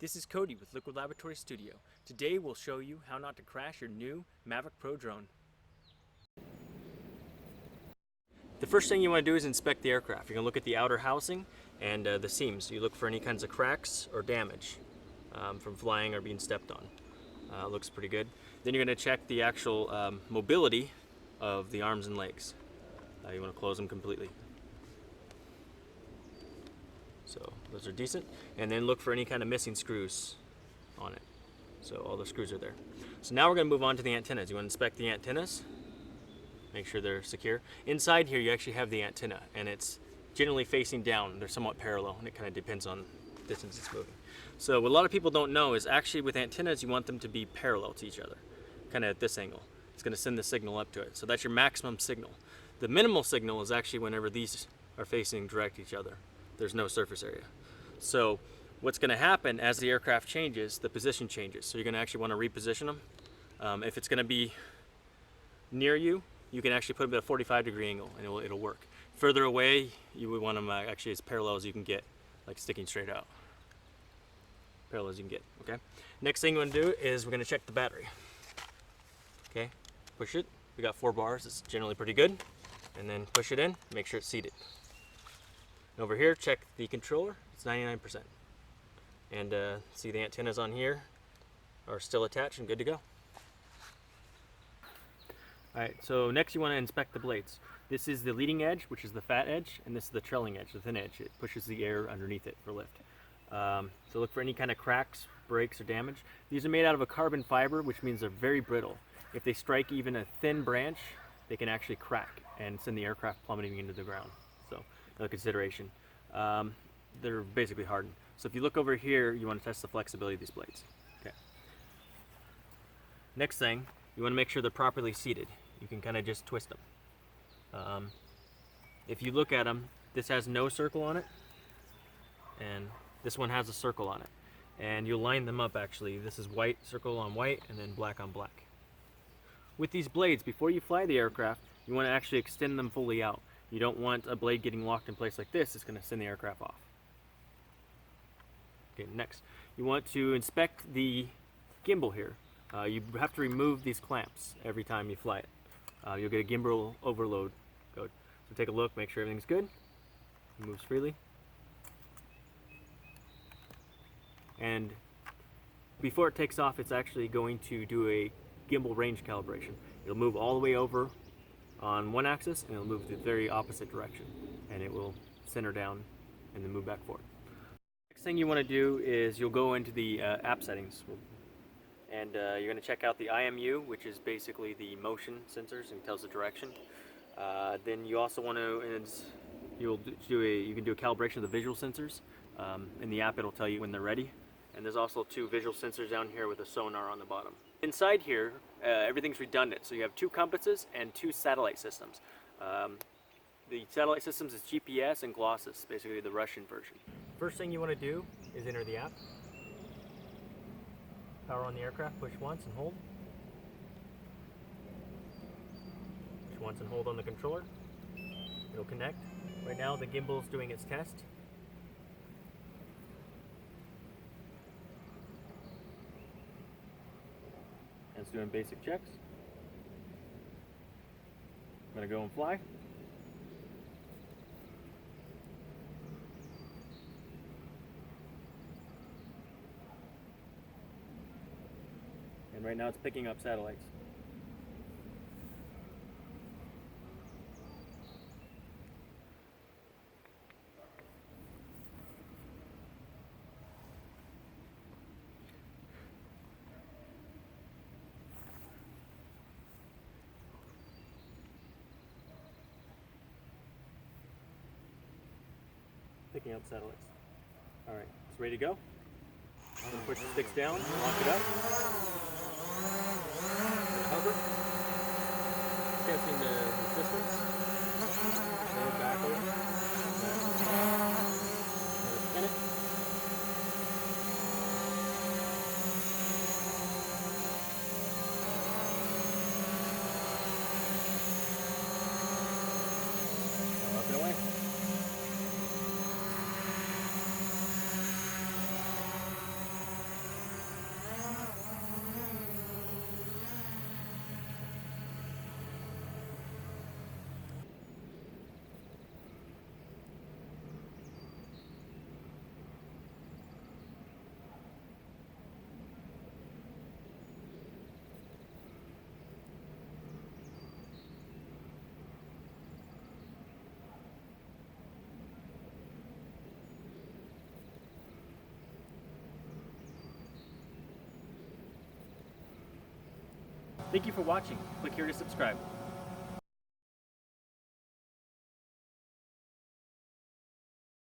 This is Cody with Liquid Laboratory Studio. Today we'll show you how not to crash your new Mavic Pro drone. The first thing you want to do is inspect the aircraft. You're going to look at the outer housing and the seams. You look for any kinds of cracks or damage from flying or being stepped on. Looks pretty good. Then you're going to check the actual mobility of the arms and legs. You want to close them completely. So those are decent. And then look for any kind of missing screws on it. So all the screws are there. So now we're going to move on to the antennas. You want to inspect the antennas. Make sure they're secure. Inside here you actually have the antenna, and it's generally facing down. They're somewhat parallel, and it kind of depends on the distance it's moving. So what a lot of people don't know is actually with antennas you want them to be parallel to each other, kind of at this angle. It's going to send the signal up to it. So that's your maximum signal. The minimal signal is actually whenever these are facing direct each other. There's no surface area. So what's going to happen as the aircraft changes, the position changes. So you're going to actually want to reposition them. If it's going to be near you, you can actually put them at a 45-degree angle and it'll work. Further away, you would want them actually as parallel as you can get, like sticking straight out. Parallel as you can get, okay? Next thing you want to do is we're going to check the battery. Okay, push it. We got 4 bars, it's generally pretty good. And then push it in, make sure it's seated. Over here, check the controller, it's 99%. And see the antennas on here are still attached and good to go. Alright, so next you want to inspect the blades. This is the leading edge, which is the fat edge, and this is the trailing edge, the thin edge. It pushes the air underneath it for lift. So look for any kind of cracks, breaks, or damage. These are made out of a carbon fiber, which means they're very brittle. If they strike even a thin branch, they can actually crack and send the aircraft plummeting into the ground. So another consideration. They're basically hardened. So if you look over here, you want to test the flexibility of these blades. Okay. Next thing, you want to make sure they're properly seated. You can kind of just twist them. If you look at them, this has no circle on it, and this one has a circle on it. And you'll line them up actually. This is white circle on white, and then black on black. With these blades, before you fly the aircraft, you want to actually extend them fully out. You don't want a blade getting locked in place like this. It's going to send the aircraft off. Okay, next. You want to inspect the gimbal here. You have to remove these clamps every time you fly it. You'll get a gimbal overload code. So take a look, make sure everything's good. It moves freely. And before it takes off, it's actually going to do a gimbal range calibration. It'll move all the way over on one axis, and it'll move the very opposite direction, and it will center down and then move back forward. Next thing you want to do is you'll go into the app settings, and you're going to check out the IMU, which is basically the motion sensors and tells the direction. Then you also want to, you can do a calibration of the visual sensors. In the app it'll tell you when they're ready. And there's also 2 visual sensors down here with a sonar on the bottom. Inside here, everything's redundant. So you have 2 compasses and 2 satellite systems. The satellite systems is GPS and Glossus, basically the Russian version. First thing you want to do is enter the app. Power on the aircraft, push once and hold. Push once and hold on the controller. It'll connect. Right now the gimbal's doing its test. It's doing basic checks. I'm going to go and fly. And right now it's picking up satellites. Picking up satellites. Alright, it's ready to go. I'm going to push the sticks down, lock it up. Hover. Testing the resistance. Go back over. Spin it. Up and away. Thank you for watching. Click here to subscribe.